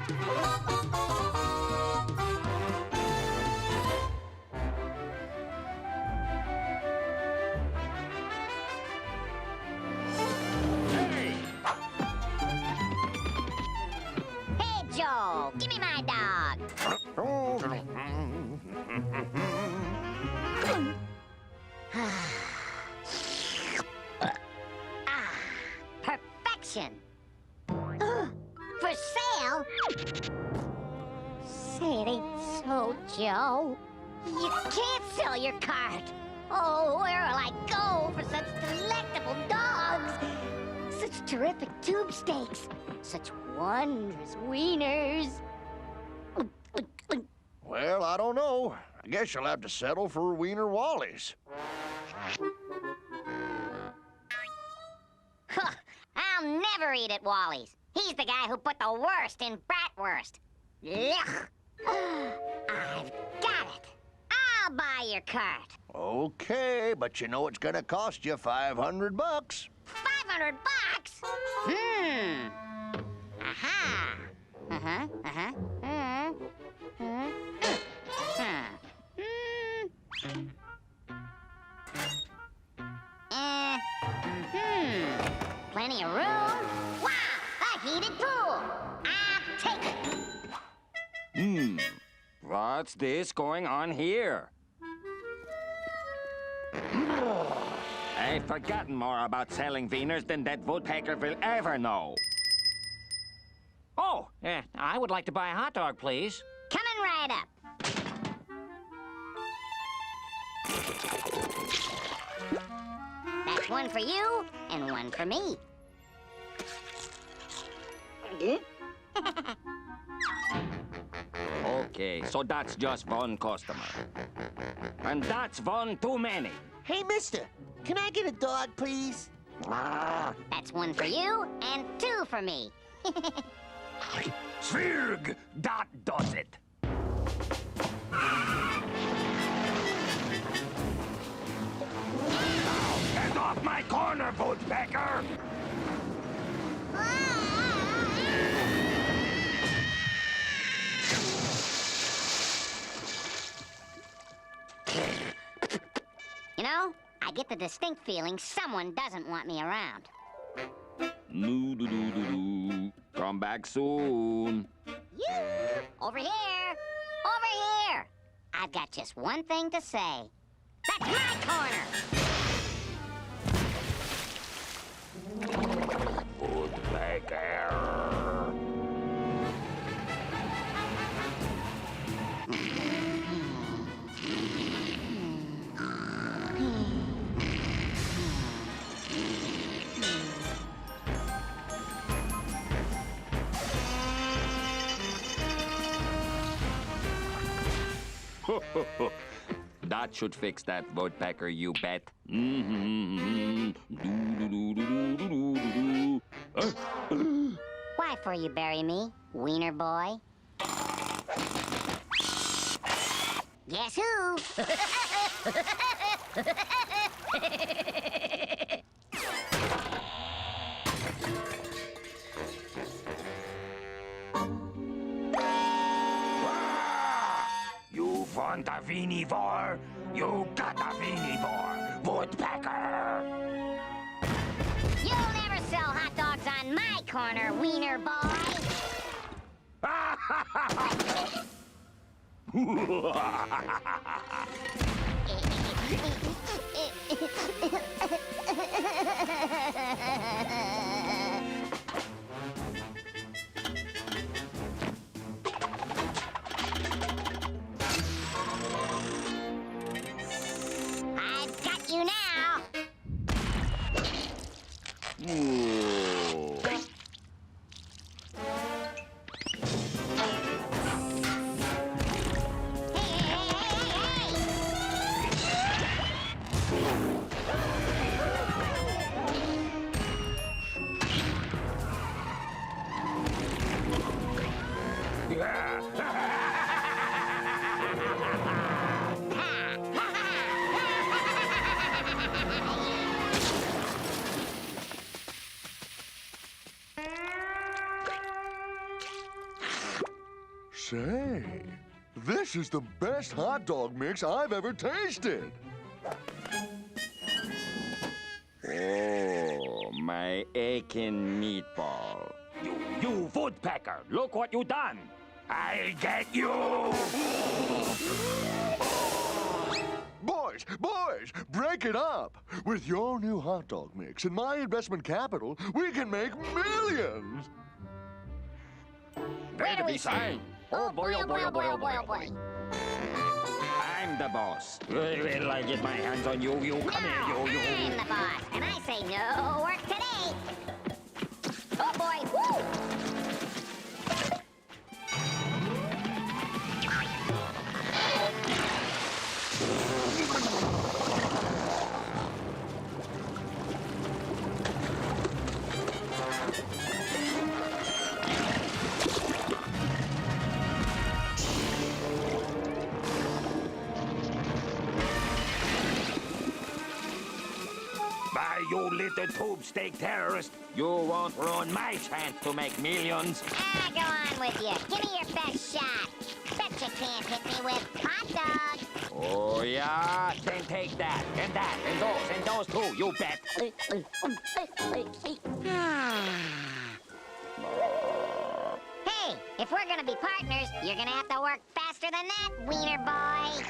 Hey, Joe, give me my dog. Perfection. For sale? Say it ain't so, Joe. You can't sell your cart. Oh, where will I go for such delectable dogs? Such terrific tube steaks. Such wondrous wieners. Well, I don't know. I guess you'll have to settle for Wiener Wallies. Huh, I'll never eat at Wally's. He's the guy who put the worst in bratwurst. Ugh. I've got it. I'll buy your cart. Okay, but you know it's gonna cost you $500. $500? Aha. Uh-huh. Plenty of room. Wow, a heated pool. I'll take it. What's this going on here? I've forgotten more about selling Wieners than that Woodpecker will ever know. Oh, I would like to buy a hot dog, please. Coming right up. That's one for you and one for me. Okay, so that's just one customer. And that's one too many. Hey, mister, can I get a dog, please? That's one for you and two for me. Zwerg, that does it. Get off my corner, Woodpecker! You know, I get the distinct feeling someone doesn't want me around. No-do-do-do-do. Come back soon. You! Over here! Over here! I've got just one thing to say. That's my corner! Woodpecker. That should fix that, Woodpecker, you bet. Why for you bury me, Wiener boy? Guess who? You want a Weenie war? You got a Weenie war, Woodpecker! You'll never sell hot dogs on my corner, Wiener boy! I've got you now! Hey! Say, this is the best hot dog mix I've ever tasted. Oh, my aching meatball. You Woodpecker, look what you done. I'll get you. Boys, break it up. With your new hot dog mix and my investment capital, we can make millions. Where do we sign? Oh boy, oh boy, oh boy, oh boy, oh boy. I'm the boss. Will I get my hands on you? You come here, No, you. I'm the boss, and I say no work today. Oh boy, woo! By you little tube steak terrorist, you won't ruin my chance to make millions. Ah, go on with you. Give me your best shot. Bet you can't hit me with hot dog. Oh, yeah? Then take that, and those too, you bet. Hey, if we're gonna be partners, you're gonna have to work faster than that, Wiener boy.